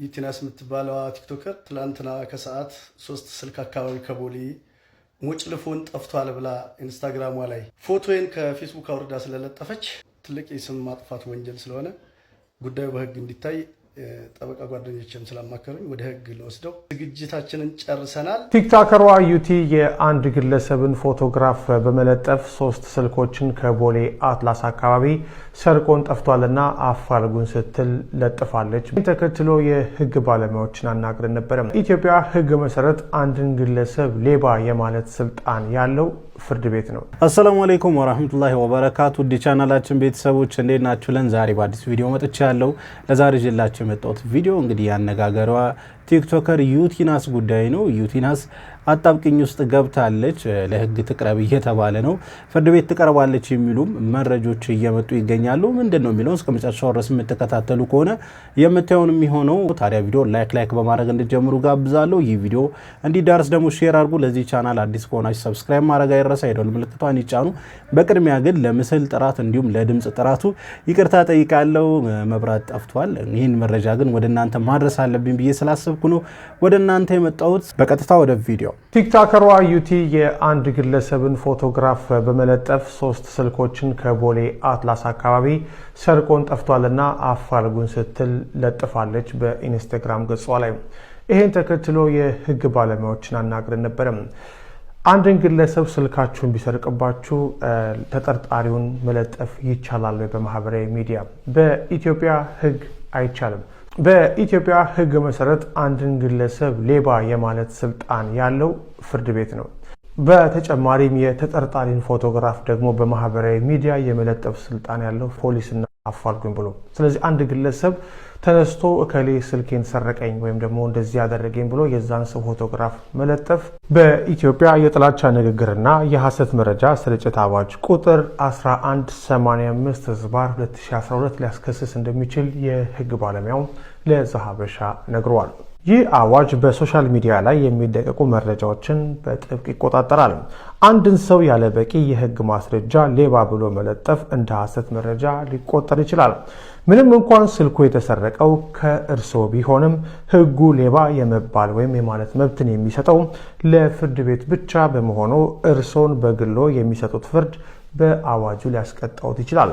ዩቲናስ የምትባለዋ ቲክቶከር ትላንትና ከሰዓት 3 ስልክ አካባቢ ከቦሌ ሞጭልፎን ጠፍቷል ብላ ኢንስታግራሟ ላይ ፎቶዬን ከፌስቡክ አውርዳ ስለለጠፈች ትልቅ የስም ማጥፋት ወንጀል ስለሆነ ጉዳዩ በህግ እንዲታይ ጠበቃ ጓደኞችም ስላማከሩኝ ወደ ህግ ለወስደው ዝግጅታችንን ጨርሰናል። ቲክቶከሯ ዩቲ የአንድ ግለሰብን ፎቶግራፍ በመለጠፍ 3 ስልኮችን ከቦሌ አትላስ አካባቢ ሰርቆን ጠፍቷልና አፋልጉን ስትል ለጥፋለች። ተከትሎ የህግ ባለሙያዎችን አናግረን ነበር። ኢትዮጵያ ህግ መሰረት አንድን ግለሰብ ሌባ የማለት ስልጣን ያለው ፍርድ ቤት ነው። አሰላሙ አለይኩም ወራህመቱላሂ ወበረካቱ። ቻናላችን ቤተሰቦች እንዴት ናችሁ? ዛሬ በአዲስ ቪዲዮ መጥቻለሁ። ለዛሬ ይዤላችሁ የመጣሁት ቪዲዮ እንግዲህ ያነጋገሯ ቲክቶከር ዩቲናስ ጉዳይ ነው። ዩቲናስ አጣብቂኝ ውስጥ ገብታለች። ለህግ ትቅረብ እየተባለ ነው። ፍርድ ቤት ትቀርባለች የሚሉም መረጃዎች እየመጡ ይገኛሉ። ምንድነው የሚለው እስከ መጨረሻው ድረስ የምትከታተሉ ከሆነ የምታዩን የሚሆነው። ታዲያ ቪዲዮ ላይክ በማድረግ እንድትጀምሩ ጋብዛለሁ። ይህ ቪዲዮ እንዲዳርስ ደግሞ ሼር አድርጉ። ለዚህ ቻናል አዲስ ከሆናችሁ ሰብስክራይብ ማድረግ አይረሳ። የደወል ምልክቷን ይጫኑ። በቅድሚያ ግን ለምስል ጥራት እንዲሁም ለድምጽ ጥራቱ ይቅርታ ጠይቃለሁ። መብራት ጠፍቷል። ይህን መረጃ ግን ወደ እናንተ ማድረስ አለብኝ ብዬ ስላሰብኩ ነው ወደ እናንተ የመጣሁት። በቀጥታ ወደ ቪዲዮ። ቲክቶከሯ ዩቲ የአንድ ግለሰብን ፎቶግራፍ በመለጠፍ 3 ስልኮችን ከቦሌ አትላስ አካባቢ ሰርቆን ጠፍቷልና አፋልጉን ስትል ለጥፋለች በኢንስታግራም ገጿ ላይ። ይሄን ተከትሎ የህግ ባለሙያዎችን አናግረን ነበር። አንድን ግለሰብ ስልካችሁን ቢሰርቅባችሁ ተጠርጣሪውን መለጠፍ ይቻላል በማህበራዊ ሚዲያ? በኢትዮጵያ ህግ አይቻልም። በኢትዮጵያ ህግ መሰረት አንድን ግለሰብ ሌባ የማለት ስልጣን ያለው ፍርድ ቤት ነው። በተጨማሪም የተጠርጣሪን ፎቶግራፍ ደግሞ በማህበራዊ ሚዲያ የመለጠፍ ስልጣን ያለው ፖሊስና አፋልጉኝ ብሎ። ስለዚህ አንድ ግለሰብ ተነስቶ እከሌ ስልኬን ሰረቀኝ ወይም ደግሞ እንደዚህ ያደረገኝ ብሎ የዛን ሰው ፎቶግራፍ መለጠፍ በኢትዮጵያ የጥላቻ ንግግርና የሐሰት መረጃ ስርጭት አዋጅ ቁጥር 1185/2012 ሊያስከስስ እንደሚችል የህግ ባለሙያው ለዛሀበሻ ነግሯል። ይህ አዋጅ በሶሻል ሚዲያ ላይ የሚለቀቁ መረጃዎችን በጥብቅ ይቆጣጠራል። አንድን ሰው ያለ በቂ የህግ ማስረጃ ሌባ ብሎ መለጠፍ እንደ ሐሰት መረጃ ሊቆጠር ይችላል። ምንም እንኳን ስልኩ የተሰረቀው ከእርስዎ ቢሆንም ህጉ ሌባ የመባል ወይም የማለት መብትን የሚሰጠው ለፍርድ ቤት ብቻ በመሆኑ እርስዎን በግሎ የሚሰጡት ፍርድ በአዋጁ ሊያስቀጣውት ይችላል።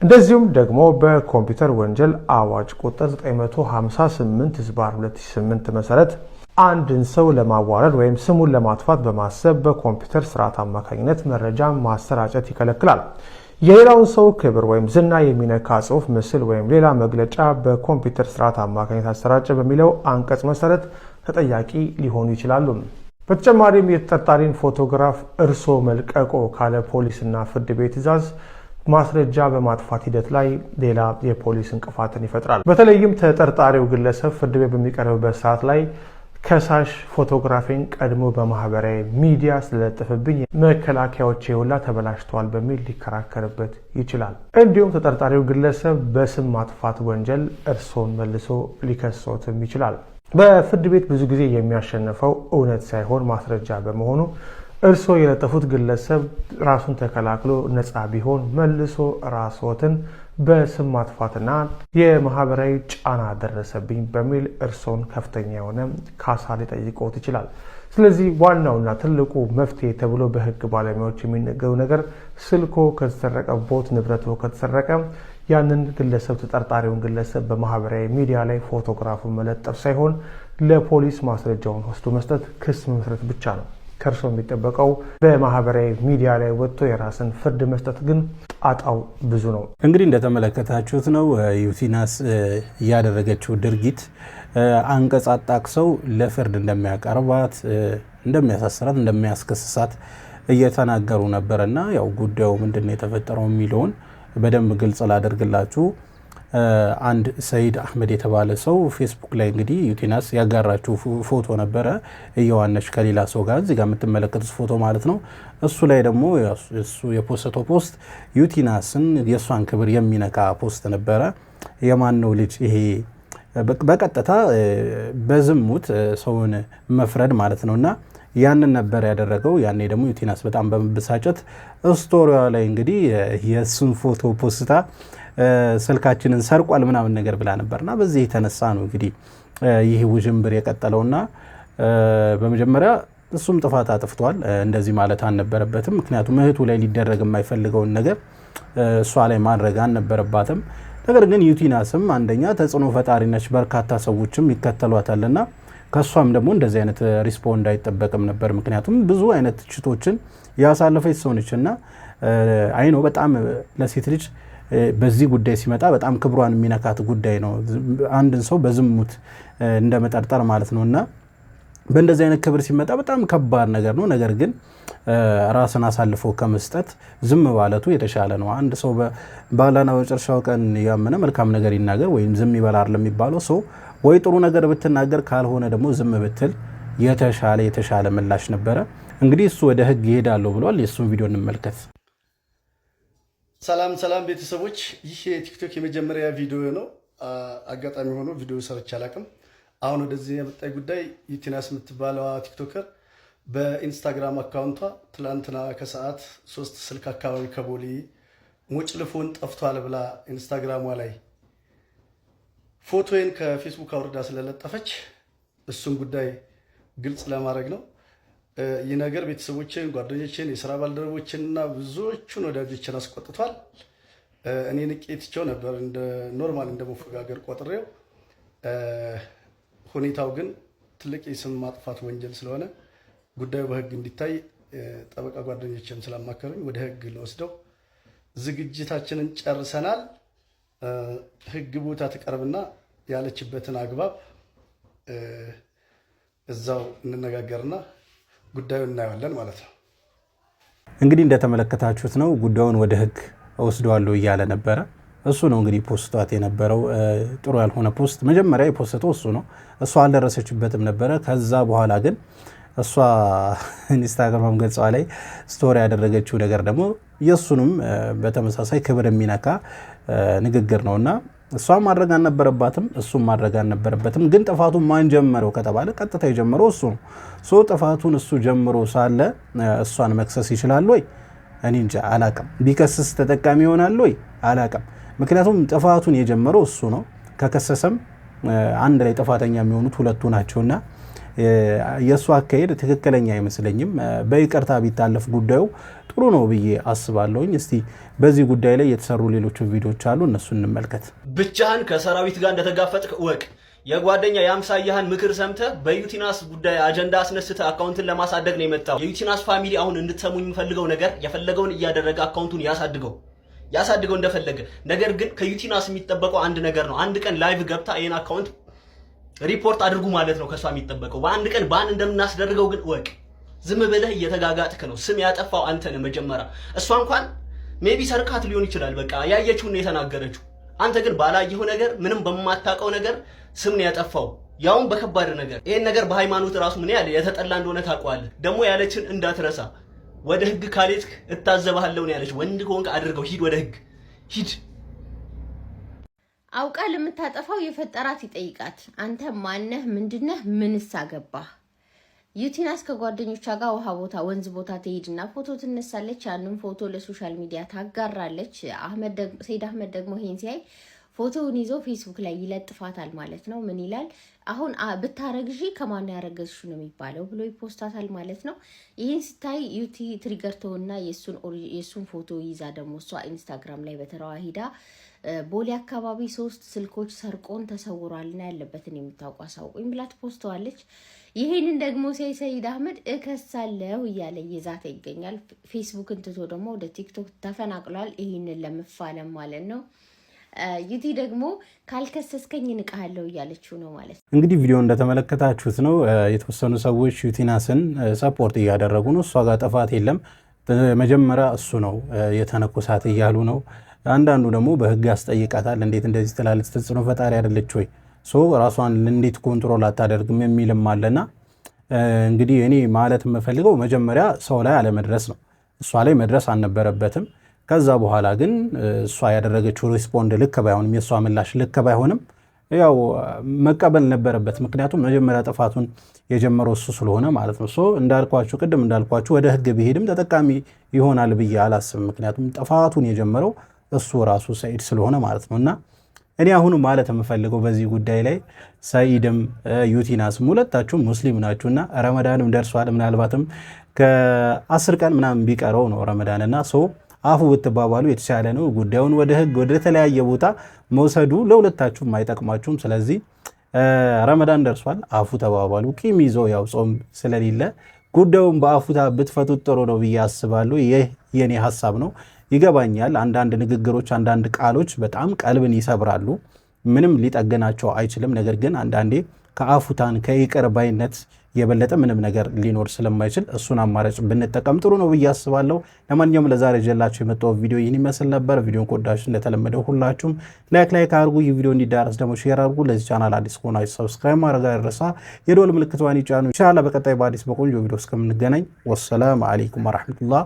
እንደዚሁም ደግሞ በኮምፒውተር ወንጀል አዋጅ ቁጥር 958/2008 መሰረት አንድን ሰው ለማዋረድ ወይም ስሙን ለማጥፋት በማሰብ በኮምፒውተር ስርዓት አማካኝነት መረጃ ማሰራጨት ይከለክላል። የሌላውን ሰው ክብር ወይም ዝና የሚነካ ጽሑፍ፣ ምስል ወይም ሌላ መግለጫ በኮምፒውተር ስርዓት አማካኝነት አሰራጨ በሚለው አንቀጽ መሰረት ተጠያቂ ሊሆኑ ይችላሉ። በተጨማሪም የተጠርጣሪን ፎቶግራፍ እርሶ መልቀቆ ካለ ፖሊስና ፍርድ ቤት ትዕዛዝ ማስረጃ በማጥፋት ሂደት ላይ ሌላ የፖሊስ እንቅፋትን ይፈጥራል። በተለይም ተጠርጣሪው ግለሰብ ፍርድ ቤት በሚቀርብበት ሰዓት ላይ ከሳሽ ፎቶግራፊን ቀድሞ በማህበራዊ ሚዲያ ስለለጠፈብኝ መከላከያዎች ሁላ ተበላሽተዋል በሚል ሊከራከርበት ይችላል። እንዲሁም ተጠርጣሪው ግለሰብ በስም ማጥፋት ወንጀል እርሶን መልሶ ሊከሶትም ይችላል። በፍርድ ቤት ብዙ ጊዜ የሚያሸንፈው እውነት ሳይሆን ማስረጃ በመሆኑ እርሶ የለጠፉት ግለሰብ ራሱን ተከላክሎ ነፃ ቢሆን መልሶ ራስዎትን በስም ማጥፋትና የማህበራዊ ጫና ደረሰብኝ በሚል እርሶን ከፍተኛ የሆነ ካሳ ሊጠይቅዎት ይችላል። ስለዚህ ዋናውና ትልቁ መፍትሄ ተብሎ በህግ ባለሙያዎች የሚነገረው ነገር ስልኮ ከተሰረቀቦት፣ ንብረቶ ከተሰረቀ ያንን ግለሰብ ተጠርጣሪውን ግለሰብ በማህበራዊ ሚዲያ ላይ ፎቶግራፉን መለጠፍ ሳይሆን ለፖሊስ ማስረጃውን ወስዶ መስጠት፣ ክስ መመስረት ብቻ ነው። ከርሶ የሚጠበቀው በማህበራዊ ሚዲያ ላይ ወጥቶ የራስን ፍርድ መስጠት ግን ጣጣው ብዙ ነው። እንግዲህ እንደተመለከታችሁት ነው ዩቲናስ ያደረገችው ድርጊት አንቀጽ አጣቅሰው ለፍርድ እንደሚያቀርባት፣ እንደሚያሳስራት፣ እንደሚያስከስሳት እየተናገሩ ነበርና ያው ጉዳዩ ምንድነው የተፈጠረው የሚለውን በደንብ ግልጽ ላደርግላችሁ። አንድ ሰይድ አህመድ የተባለ ሰው ፌስቡክ ላይ እንግዲህ ዩቲናስ ያጋራችው ፎቶ ነበረ እየዋነች ከሌላ ሰው ጋር እዚህ ጋር የምትመለከቱት ፎቶ ማለት ነው። እሱ ላይ ደግሞ እሱ የፖስተው ፖስት ዩቲናስን የሷን ክብር የሚነካ ፖስት ነበረ። የማን ነው ልጅ ይሄ? በቀጥታ በዝሙት ሰውን መፍረድ ማለት ነውና ያንን ነበር ያደረገው። ያኔ ደግሞ ዩቲናስ በጣም በመበሳጨት ስቶሪዋ ላይ እንግዲህ የሱን ፎቶ ፖስታ ስልካችንን ሰርቋል ምናምን ነገር ብላ ነበርና በዚህ የተነሳ ነው እንግዲህ ይህ ውዥንብር የቀጠለውና በመጀመሪያ እሱም ጥፋት አጥፍቷል። እንደዚህ ማለት አልነበረበትም። ምክንያቱም እህቱ ላይ ሊደረግ የማይፈልገውን ነገር እሷ ላይ ማድረግ አልነበረባትም። ነገር ግን ዩቲናስም አንደኛ ተጽዕኖ ፈጣሪ ነች፣ በርካታ ሰዎችም ይከተሏታልና ከሷም ደግሞ እንደዚህ አይነት ሪስፖንድ አይጠበቅም ነበር። ምክንያቱም ብዙ አይነት ትችቶችን ያሳለፈች ሰው ነችና አይኖ በጣም ለሴት ልጅ በዚህ ጉዳይ ሲመጣ በጣም ክብሯን የሚነካት ጉዳይ ነው። አንድን ሰው በዝሙት እንደመጠርጠር ማለት ነውና በእንደዚህ አይነት ክብር ሲመጣ በጣም ከባድ ነገር ነው። ነገር ግን ራስን አሳልፎ ከመስጠት ዝም ባለቱ የተሻለ ነው። አንድ ሰው ባላና በመጨረሻው ቀን ያመነ መልካም ነገር ይናገር ወይም ዝም ይበላል ለሚባለው ሰው ወይ ጥሩ ነገር ብትናገር ካልሆነ ደግሞ ዝም ብትል የተሻለ ምላሽ ነበረ። እንግዲህ እሱ ወደ ህግ ይሄዳል ብሏል። የሱን ቪዲዮ እንመልከት። ሰላም ቤተሰቦች፣ ይህ የቲክቶክ የመጀመሪያ ቪዲዮ ነው። አጋጣሚ ሆኖ ቪዲዮ ሰርቼ አላቅም። አሁን ወደዚህ የመጣኝ ጉዳይ ዩቲናስ የምትባለዋ ቲክቶከር በኢንስታግራም አካውንቷ ትላንትና ከሰዓት 3 ስልክ አካባቢ ከቦሌ ሙጭልፎን ጠፍቷል ብላ ኢንስታግራሟ ላይ ፎቶዬን ከፌስቡክ አውርዳ ስለለጠፈች እሱን ጉዳይ ግልጽ ለማድረግ ነው። ይህ ነገር ቤተሰቦችን፣ ጓደኞችን፣ የስራ ባልደረቦችን እና ብዙዎቹን ወዳጆችን አስቆጥቷል። እኔ ንቄትቸው ነበር እንደ ኖርማል እንደ መፈጋገር ቆጥሬው። ሁኔታው ግን ትልቅ የስም ማጥፋት ወንጀል ስለሆነ ጉዳዩ በህግ እንዲታይ ጠበቃ ጓደኞችን ስላማከሩኝ ወደ ህግ ለወስደው ዝግጅታችንን ጨርሰናል። ህግ ቦታ ትቀርብና ያለችበትን አግባብ እዛው እንነጋገርና ጉዳዩን እናየዋለን ማለት ነው። እንግዲህ እንደተመለከታችሁት ነው ጉዳዩን ወደ ህግ ወስደዋለሁ እያለ ነበረ። እሱ ነው እንግዲህ ፖስቷት የነበረው ጥሩ ያልሆነ ፖስት። መጀመሪያ የፖስተው እሱ ነው። እሷ አልደረሰችበትም ነበረ። ከዛ በኋላ ግን እሷ ኢንስታግራም ገጿ ላይ ስቶሪ ያደረገችው ነገር ደግሞ የሱንም በተመሳሳይ ክብር የሚነካ ንግግር ነውና እሷ ማድረግ አልነበረባትም፣ እሱም ማድረግ አልነበረበትም። ግን ጥፋቱን ማን ጀመረው ከተባለ ቀጥታ የጀመረው እሱ ነው። ጥፋቱን እሱ ጀምሮ ሳለ እሷን መክሰስ ይችላል ወይ? እኔ እንጃ አላቅም። ቢከስስ ተጠቃሚ ይሆናል ወይ? አላቅም። ምክንያቱም ጥፋቱን የጀመረው እሱ ነው። ከከሰሰም አንድ ላይ ጥፋተኛ የሚሆኑት ሁለቱ ናቸውና የእሱ አካሄድ ትክክለኛ አይመስለኝም። በይቅርታ ቢታለፍ ጉዳዩ ጥሩ ነው ብዬ አስባለሁኝ። እስቲ በዚህ ጉዳይ ላይ የተሰሩ ሌሎች ቪዲዮዎች አሉ፣ እነሱ እንመልከት። ብቻህን ከሰራዊት ጋር እንደተጋፈጥክ እወቅ። የጓደኛ የአምሳያህን ምክር ሰምተህ በዩቲናስ ጉዳይ አጀንዳ አስነስተህ አካውንትን ለማሳደግ ነው የመጣው። የዩቲናስ ፋሚሊ አሁን እንድትሰሙኝ የምፈልገው ነገር የፈለገውን እያደረገ አካውንቱን ያሳድገው እንደፈለገ። ነገር ግን ከዩቲናስ የሚጠበቀው አንድ ነገር ነው። አንድ ቀን ላይቭ ገብታ ይሄን አካውንት ሪፖርት አድርጉ ማለት ነው ከሷ የሚጠበቀው። በአንድ ቀን ባን እንደምናስደርገው ግን እወቅ። ዝም ብለህ እየተጋጋጥክ ነው። ስም ያጠፋው አንተ ነህ መጀመሪያ። እሷ እንኳን ሜቢ ሰርቃት ሊሆን ይችላል፣ በቃ ያየችውን ነው የተናገረችው። አንተ ግን ባላየው ነገር፣ ምንም በማታውቀው ነገር ስም ነው ያጠፋው፣ ያውም በከባድ ነገር። ይሄን ነገር በሃይማኖት ራሱ ምን ያለ የተጠላ እንደሆነ ታውቀዋለህ። ደግሞ ያለችን እንዳትረሳ። ወደ ህግ ካልሄድክ እታዘብሃለሁ ነው ያለች። ወንድ ከሆንክ አድርገው፣ ሂድ፣ ወደ ህግ ሂድ። አውቃ ለምታጠፋው የፈጠራት ይጠይቃት። አንተ ማነህ? ምንድነህ? ምንስ አገባህ? ዩቲናስ ከጓደኞቿ ጋር ውሃ ቦታ፣ ወንዝ ቦታ ትሄድና ፎቶ ትነሳለች። ያንን ፎቶ ለሶሻል ሚዲያ ታጋራለች። ሰይድ አህመድ ደግሞ ይሄን ሲያይ ፎቶውን ይዞ ፌስቡክ ላይ ይለጥፋታል ማለት ነው። ምን ይላል? አሁን ብታረግዢ ከማን ያረገዝሽ ነው የሚባለው ብሎ ይፖስታታል ማለት ነው። ይህን ስታይ ዩቲ ትሪገርተውና የሱን ፎቶ ይዛ ደግሞ እሷ ኢንስታግራም ላይ በተራዋ ሂዳ ቦሌ አካባቢ 3 ስልኮች ሰርቆን ተሰውሯልና ያለበትን የምታውቁ አሳውቁኝ ብላ ትፖስተዋለች። ይሄንን ደግሞ ሰይድ አህመድ እከሳለሁ እያለ እየዛተ ይገኛል። ፌስቡክን ትቶ ደግሞ ወደ ቲክቶክ ተፈናቅሏል። ይሄንን ለመፋለም ማለት ነው። ዩቲ ደግሞ ካልከሰስከኝ ንቃለው እያለችው ነው ማለት ነው። እንግዲህ ቪዲዮ እንደተመለከታችሁት ነው። የተወሰኑ ሰዎች ዩቲናስን ሰፖርት እያደረጉ ነው። እሷ ጋር ጥፋት የለም፣ መጀመሪያ እሱ ነው የተነኮሳት እያሉ ነው። አንዳንዱ ደግሞ በህግ ያስጠይቃታል። እንዴት እንደዚህ ትላለች? ተጽዕኖ ፈጣሪ አይደለች ወይ? ራሷን እንዴት ኮንትሮል አታደርግም የሚልም አለና እንግዲህ እኔ ማለት የምፈልገው መጀመሪያ ሰው ላይ አለመድረስ ነው። እሷ ላይ መድረስ አልነበረበትም። ከዛ በኋላ ግን እሷ ያደረገችው ሪስፖንድ ልክ ባይሆንም፣ የእሷ ምላሽ ልክ ባይሆንም ያው መቀበል ነበረበት። ምክንያቱም መጀመሪያ ጥፋቱን የጀመረው እሱ ስለሆነ ማለት ነው። ቅድም እንዳልኳችሁ ወደ ህግ ቢሄድም ተጠቃሚ ይሆናል ብዬ አላስብም። ምክንያቱም ጥፋቱን የጀመረው እሱ ራሱ ሰይድ ስለሆነ ማለት ነው። እና እኔ አሁን ማለት የምፈልገው በዚህ ጉዳይ ላይ ሰኢድም ዩቲናስም ሁለታችሁም ሙስሊም ናችሁና ረመዳንም ደርሷል። ምናልባትም ከ10 ቀን ምናምን ቢቀረው ነው ረመዳንና አፉ ብትባባሉ የተሻለ ነው። ጉዳዩን ወደ ህግ ወደ ተለያየ ቦታ መውሰዱ ለሁለታችሁም አይጠቅማችሁም። ስለዚህ ረመዳን ደርሷል፣ አፉ ተባባሉ። ቂም ይዞ ያው ጾም ስለሌለ ጉዳዩን በአፉታ ብትፈቱት ጥሩ ነው ብዬ አስባለሁ። ይህ የኔ ሐሳብ ነው። ይገባኛል፣ አንዳንድ ንግግሮች፣ አንዳንድ ቃሎች በጣም ቀልብን ይሰብራሉ። ምንም ሊጠገናቸው አይችልም። ነገር ግን አንዳንዴ ከአፉታን ከይቅር ባይነት የበለጠ ምንም ነገር ሊኖር ስለማይችል እሱን አማራጭ ብንጠቀም ጥሩ ነው ብዬ አስባለሁ። ለማንኛውም ለዛሬ ጀላችሁ የመጣው ቪዲዮ ይህን ይመስል ነበር። ቪዲዮን ከወዳችሁ እንደተለመደው ሁላችሁም ላይክ አድርጉ። ይህ ቪዲዮ እንዲዳረስ ደግሞ ሼር አድርጉ። ለዚህ ቻናል አዲስ ከሆናችሁ ሰብስክራይብ ማድረግ አይረሳ። የደወል ምልክቷን ይጫኑ። ኢንሻአላህ በቀጣይ በአዲስ በቆንጆ ቪዲዮ እስከምንገናኝ ወሰላሙ አለይኩም ወራህመቱላህ